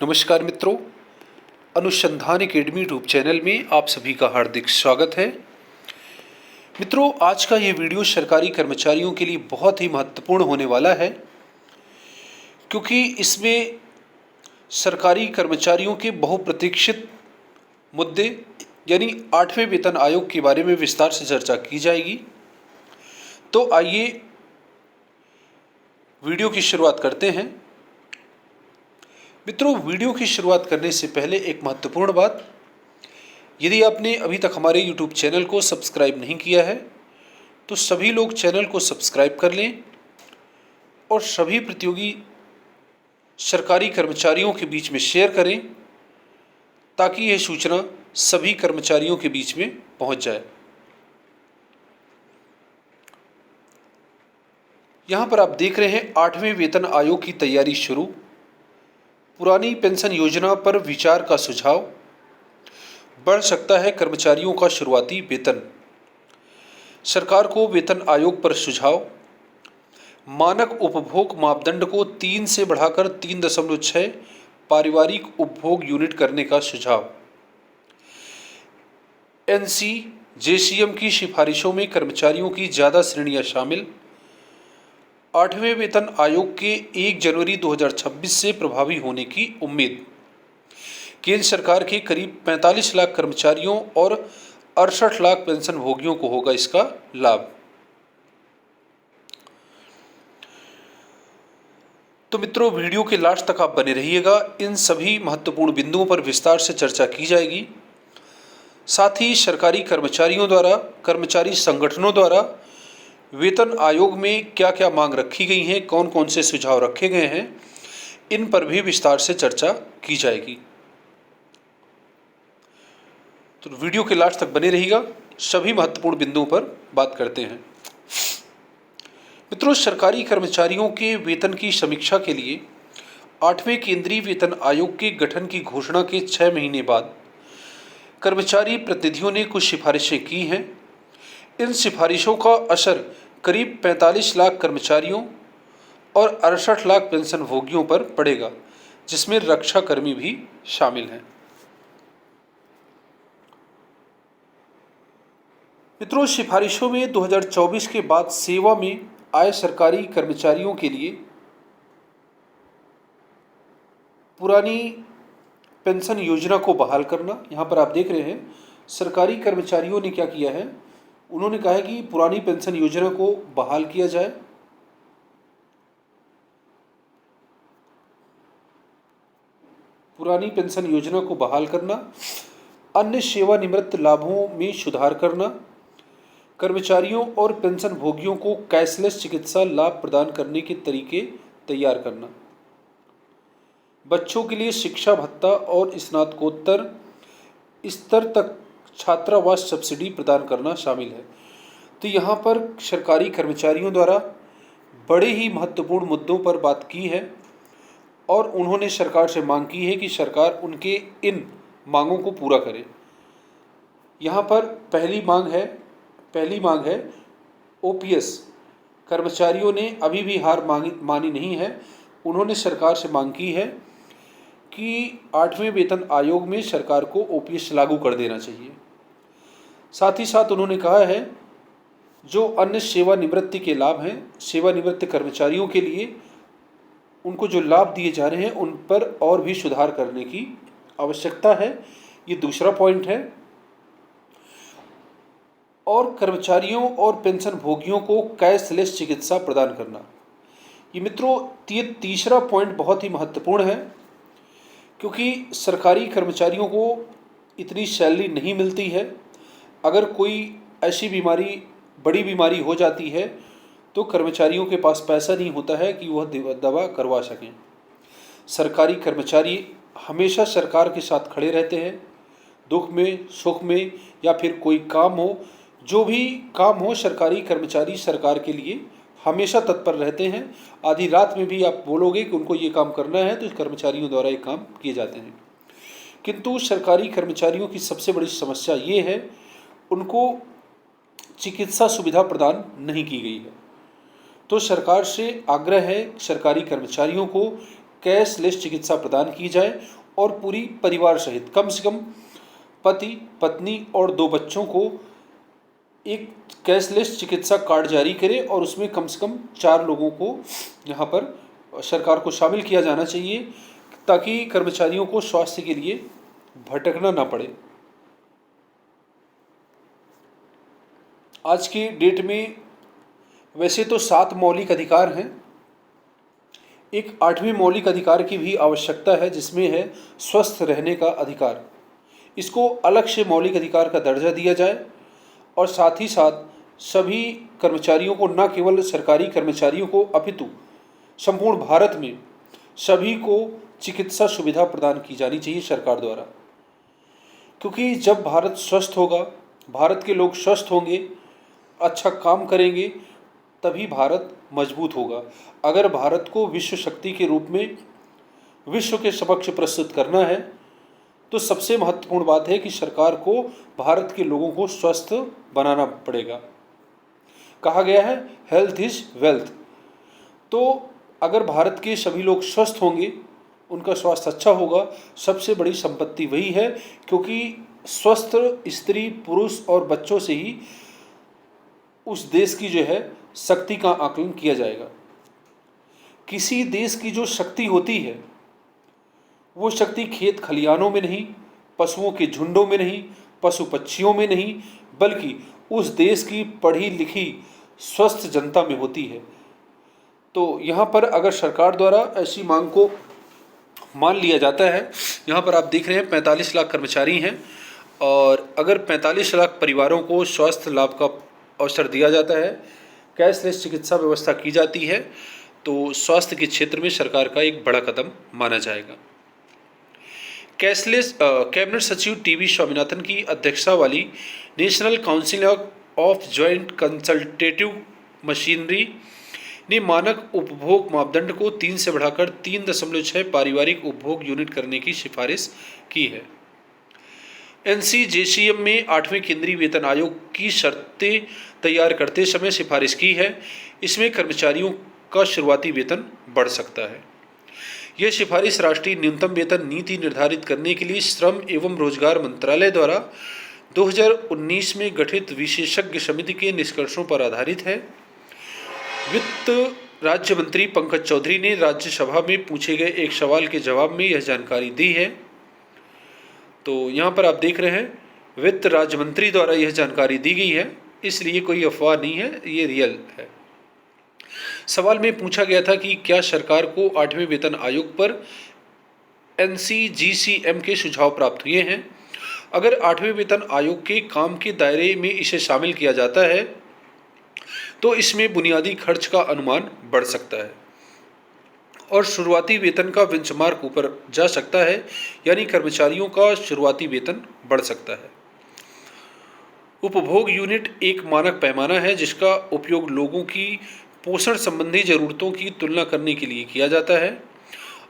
नमस्कार मित्रों, अनुसंधान एकेडमी यूट्यूब चैनल में आप सभी का हार्दिक स्वागत है। मित्रों, आज का ये वीडियो सरकारी कर्मचारियों के लिए बहुत ही महत्वपूर्ण होने वाला है, क्योंकि इसमें सरकारी कर्मचारियों के बहुप्रतीक्षित मुद्दे यानी 8वें वेतन आयोग के बारे में विस्तार से चर्चा की जाएगी। तो आइए वीडियो की शुरुआत करते हैं। मित्रों, वीडियो की शुरुआत करने से पहले एक महत्वपूर्ण बात, यदि आपने अभी तक हमारे YouTube चैनल को सब्सक्राइब नहीं किया है तो सभी लोग चैनल को सब्सक्राइब कर लें और सभी प्रतियोगी सरकारी कर्मचारियों के बीच में शेयर करें, ताकि यह सूचना सभी कर्मचारियों के बीच में पहुंच जाए। यहाँ पर आप देख रहे हैं 8वें वेतन आयोग की तैयारी शुरू, पुरानी पेंशन योजना पर विचार का सुझाव, बढ़ सकता है कर्मचारियों का शुरुआती वेतन, सरकार को वेतन आयोग पर सुझाव, मानक उपभोग मापदंड को 3 से बढ़ाकर 3.6 पारिवारिक उपभोग यूनिट करने का सुझाव, एनसी जेसीएम की सिफारिशों में कर्मचारियों की ज़्यादा श्रेणियां शामिल, 8वें वेतन आयोग के 1 जनवरी 2026 से प्रभावी होने की उम्मीद, केंद्र सरकार के करीब 45 लाख कर्मचारियों और 68 लाख पेंशन भोगियों को होगा इसका लाभ। तो मित्रों, वीडियो के लास्ट तक आप बने रहिएगा, इन सभी महत्वपूर्ण बिंदुओं पर विस्तार से चर्चा की जाएगी। साथ ही सरकारी कर्मचारियों द्वारा, कर्मचारी संगठनों द्वारा वेतन आयोग में क्या क्या मांग रखी गई हैं, कौन कौन से सुझाव रखे गए हैं, इन पर भी विस्तार से चर्चा की जाएगी। तो वीडियो के लास्ट तक बने रहिएगा, सभी महत्वपूर्ण बिंदुओं पर बात करते हैं। मित्रों, सरकारी कर्मचारियों के वेतन की समीक्षा के लिए 8वें केंद्रीय वेतन आयोग के गठन की घोषणा के 6 महीने बाद कर्मचारी प्रतिनिधियों ने कुछ सिफारिशें की हैं। इन सिफारिशों का असर करीब 45 लाख कर्मचारियों और 68 लाख पेंशन भोगियों पर पड़ेगा, जिसमें रक्षा कर्मी भी शामिल हैं। मित्रों, सिफारिशों में 2024 के बाद सेवा में आए सरकारी कर्मचारियों के लिए पुरानी पेंशन योजना को बहाल करना। यहाँ पर आप देख रहे हैं सरकारी कर्मचारियों ने क्या किया है, उन्होंने कहा है कि पुरानी पेंशन योजना को बहाल किया जाए। पुरानी पेंशन योजना को बहाल करना, अन्य सेवानिवृत्त लाभों में सुधार करना, कर्मचारियों और पेंशन भोगियों को कैशलेस चिकित्सा लाभ प्रदान करने के तरीके तैयार करना, बच्चों के लिए शिक्षा भत्ता और स्नातकोत्तर स्तर तक छात्रावास सब्सिडी प्रदान करना शामिल है। तो यहाँ पर सरकारी कर्मचारियों द्वारा बड़े ही महत्वपूर्ण मुद्दों पर बात की है और उन्होंने सरकार से मांग की है कि सरकार उनके इन मांगों को पूरा करे। यहाँ पर पहली मांग है ओपीएस। कर्मचारियों ने अभी भी हार मानी नहीं है। उन्होंने सरकार से मांग की है कि 8वें वेतन आयोग में सरकार को ओपीएस लागू कर देना चाहिए। साथ ही साथ उन्होंने कहा है जो अन्य सेवानिवृत्ति के लाभ हैं, सेवानिवृत्त कर्मचारियों के लिए उनको जो लाभ दिए जा रहे हैं उन पर और भी सुधार करने की आवश्यकता है। ये दूसरा पॉइंट है। और कर्मचारियों और पेंशन भोगियों को कैशलेस चिकित्सा प्रदान करना। ये मित्रों, तीसरा पॉइंट बहुत ही महत्वपूर्ण है, क्योंकि सरकारी कर्मचारियों को इतनी सैलरी नहीं मिलती है। अगर कोई ऐसी बड़ी बीमारी हो जाती है तो कर्मचारियों के पास पैसा नहीं होता है कि वह दवा करवा सकें। सरकारी कर्मचारी हमेशा सरकार के साथ खड़े रहते हैं, दुख में, सुख में, या फिर कोई काम हो, जो भी काम हो, सरकारी कर्मचारी सरकार के लिए हमेशा तत्पर रहते हैं। आधी रात में भी आप बोलोगे कि उनको ये काम करना है तो कर्मचारियों द्वारा ये काम किए जाते हैं। किंतु सरकारी कर्मचारियों की सबसे बड़ी समस्या ये है, उनको चिकित्सा सुविधा प्रदान नहीं की गई है। तो सरकार से आग्रह है सरकारी कर्मचारियों को कैशलेस चिकित्सा प्रदान की जाए और पूरी परिवार सहित कम से कम पति, पत्नी और 2 बच्चों को एक कैशलेस चिकित्सा कार्ड जारी करे और उसमें कम से कम 4 लोगों को यहाँ पर सरकार को शामिल किया जाना चाहिए, ताकि कर्मचारियों को स्वास्थ्य के लिए भटकना ना पड़े। आज की डेट में वैसे तो 7 मौलिक अधिकार हैं, एक 8वें मौलिक अधिकार की भी आवश्यकता है, जिसमें है स्वस्थ रहने का अधिकार। इसको अलग से मौलिक अधिकार का दर्जा दिया जाए और साथ ही साथ सभी कर्मचारियों को, न केवल सरकारी कर्मचारियों को अपितु संपूर्ण भारत में सभी को चिकित्सा सुविधा प्रदान की जानी चाहिए सरकार द्वारा। क्योंकि जब भारत स्वस्थ होगा, भारत के लोग स्वस्थ होंगे, अच्छा काम करेंगे, तभी भारत मजबूत होगा। अगर भारत को विश्व शक्ति के रूप में विश्व के समक्ष प्रस्तुत करना है तो सबसे महत्वपूर्ण बात है कि सरकार को भारत के लोगों को स्वस्थ बनाना पड़ेगा। कहा गया है हेल्थ इज वेल्थ। तो अगर भारत के सभी लोग स्वस्थ होंगे, उनका स्वास्थ्य अच्छा होगा, सबसे बड़ी संपत्ति वही है, क्योंकि स्वस्थ स्त्री, पुरुष और बच्चों से ही उस देश की जो है शक्ति का आकलन किया जाएगा। किसी देश की जो शक्ति होती है वो शक्ति खेत खलिहानों में नहीं, पशुओं के झुंडों में नहीं, पशु पक्षियों में नहीं, बल्कि उस देश की पढ़ी लिखी स्वस्थ जनता में होती है। तो यहाँ पर अगर सरकार द्वारा ऐसी मांग को मान लिया जाता है, यहाँ पर आप देख रहे हैं 45 लाख कर्मचारी हैं और अगर 45 लाख परिवारों को स्वास्थ्य लाभ का अवसर दिया जाता है, कैशलेस चिकित्सा व्यवस्था की जाती है, तो स्वास्थ्य के क्षेत्र में सरकार का एक बड़ा कदम माना जाएगा। कैबिनेट सचिव टीवी स्वामीनाथन की अध्यक्षता वाली national council of joint consultative machinery ने मानक उपभोग मापदंड को 3 से बढ़ाकर 3.6 पारिवारिक उपभोग यूनिट करने की सिफारिश की है। NCJCM में 8वें केंद्रीय वेतन आयोग की शर्तें तैयार करते समय सिफारिश की है। इसमें कर्मचारियों का शुरुआती वेतन बढ़ सकता है। यह सिफारिश राष्ट्रीय न्यूनतम वेतन नीति निर्धारित करने के लिए श्रम एवं रोजगार मंत्रालय द्वारा 2019 में गठित विशेषज्ञ समिति के निष्कर्षों पर आधारित है। वित्त राज्य मंत्री पंकज चौधरी ने राज्यसभा में पूछे गए एक सवाल के जवाब में यह जानकारी दी है। तो यहाँ पर आप देख रहे हैं वित्त राज्य मंत्री द्वारा यह जानकारी दी गई है, इसलिए कोई अफवाह नहीं है, ये रियल है। सवाल में पूछा गया था कि क्या सरकार को 8वें वेतन आयोग पर NCGCM के सुझाव प्राप्त हुए हैं। अगर 8वें वेतन आयोग के काम के दायरे में इसे शामिल किया जाता है तो इसमें बुनियादी खर्च का अनुमान बढ़ सकता है और शुरुआती वेतन का बेंचमार्क ऊपर जा सकता है, यानी कर्मचारियों का शुरुआती वेतन बढ़ सकता है। उपभोग यूनिट एक मानक पैमाना है जिसका उपयोग लोगों की पोषण संबंधी जरूरतों की तुलना करने के लिए किया जाता है।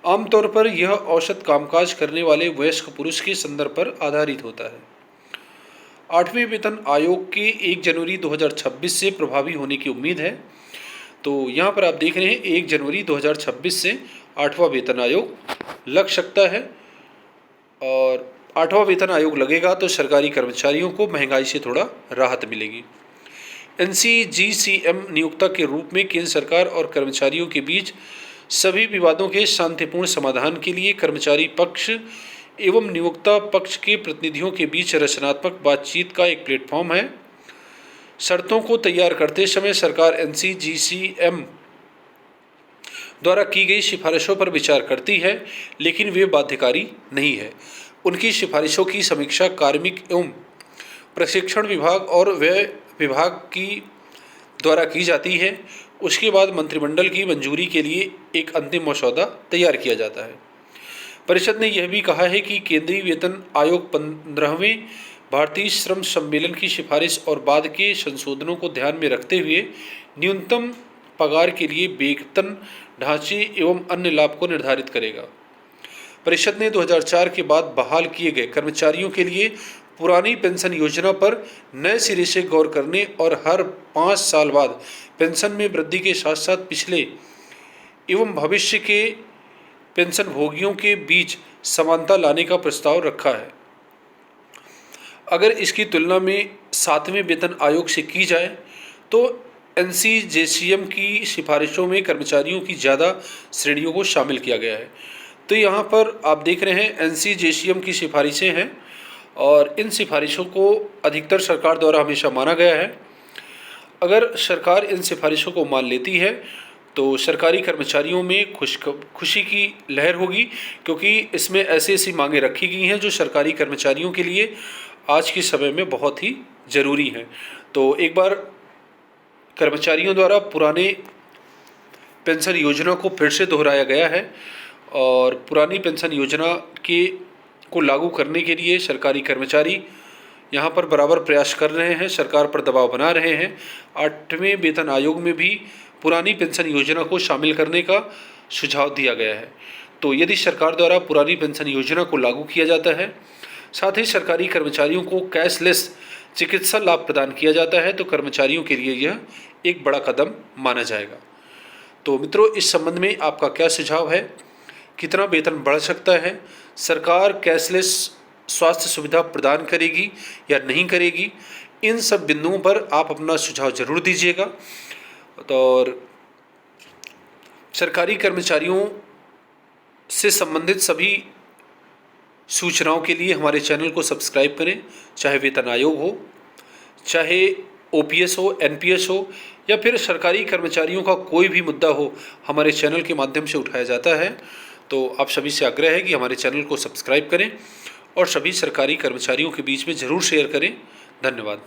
आमतौर पर यह औसत कामकाज करने वाले वयस्क पुरुष के संदर्भ पर आधारित होता है। 8वें वेतन आयोग के 1 जनवरी 2026 से प्रभावी होने की उम्मीद है। तो यहाँ पर आप देख रहे हैं 1 जनवरी 2026 से 8वां वेतन आयोग लग सकता है और 8वां वेतन आयोग लगेगा तो सरकारी कर्मचारियों को महंगाई से थोड़ा राहत मिलेगी। NCGCM नियोक्ता के रूप में केंद्र सरकार और कर्मचारियों के बीच सभी विवादों के शांतिपूर्ण समाधान के लिए कर्मचारी पक्ष एवं नियोक्ता पक्ष के प्रतिनिधियों के बीच रचनात्मक बातचीत का एक प्लेटफॉर्म है। शर्तों को तैयार करते समय सरकार NCGCM द्वारा की गई सिफारिशों पर विचार करती है, लेकिन वे बाध्यकारी नहीं है। उनकी सिफारिशों की समीक्षा कार्मिक एवं प्रशिक्षण विभाग और व्यय विभाग की द्वारा की जाती है। उसके बाद मंत्रिमंडल की मंजूरी के लिए एक अंतिम मसौदा तैयार किया जाता है। परिषद ने यह भी कहा है कि केंद्रीय वेतन आयोग 15वें भारतीय श्रम सम्मेलन की सिफारिश और बाद के संशोधनों को ध्यान में रखते हुए न्यूनतम पगार के लिए वेतन ढांचे एवं अन्य लाभ को निर्धारित करेगा। परिषद ने 2004 के बाद बहाल किए गए कर्मचारियों के लिए पुरानी पेंशन योजना पर नए सिरे से गौर करने और हर 5 साल बाद पेंशन में वृद्धि के साथ साथ पिछले एवं भविष्य के पेंशन भोगियों के बीच समानता लाने का प्रस्ताव रखा है। अगर इसकी तुलना में 7वें वेतन आयोग से की जाए तो एनसीजेसीएम की सिफारिशों में कर्मचारियों की ज़्यादा श्रेणियों को शामिल किया गया है। तो यहाँ पर आप देख रहे हैं एनसीजेसीएम की सिफारिशें हैं और इन सिफारिशों को अधिकतर सरकार द्वारा हमेशा माना गया है। अगर सरकार इन सिफारिशों को मान लेती है तो सरकारी कर्मचारियों में खुशी की लहर होगी, क्योंकि इसमें ऐसी ऐसी मांगें रखी गई हैं जो सरकारी कर्मचारियों के लिए आज के समय में बहुत ही ज़रूरी हैं। तो एक बार कर्मचारियों द्वारा पुराने पेंशन योजना को फिर से दोहराया गया है और पुरानी पेंशन योजना को लागू करने के लिए सरकारी कर्मचारी यहाँ पर बराबर प्रयास कर रहे हैं, सरकार पर दबाव बना रहे हैं। 8वें वेतन आयोग में भी पुरानी पेंशन योजना को शामिल करने का सुझाव दिया गया है। तो यदि सरकार द्वारा पुरानी पेंशन योजना को लागू किया जाता है, साथ ही सरकारी कर्मचारियों को कैशलेस चिकित्सा लाभ प्रदान किया जाता है, तो कर्मचारियों के लिए यह एक बड़ा कदम माना जाएगा। तो मित्रों, इस संबंध में आपका क्या सुझाव है? कितना वेतन बढ़ सकता है? सरकार कैशलेस स्वास्थ्य सुविधा प्रदान करेगी या नहीं करेगी? इन सब बिंदुओं पर आप अपना सुझाव जरूर दीजिएगा। और सरकारी कर्मचारियों से संबंधित सभी सूचनाओं के लिए हमारे चैनल को सब्सक्राइब करें, चाहे वेतन आयोग हो, चाहे ओपीएस हो, एनपीएस हो, या फिर सरकारी कर्मचारियों का कोई भी मुद्दा हो, हमारे चैनल के माध्यम से उठाया जाता है। तो आप सभी से आग्रह है कि हमारे चैनल को सब्सक्राइब करें और सभी सरकारी कर्मचारियों के बीच में ज़रूर शेयर करें। धन्यवाद।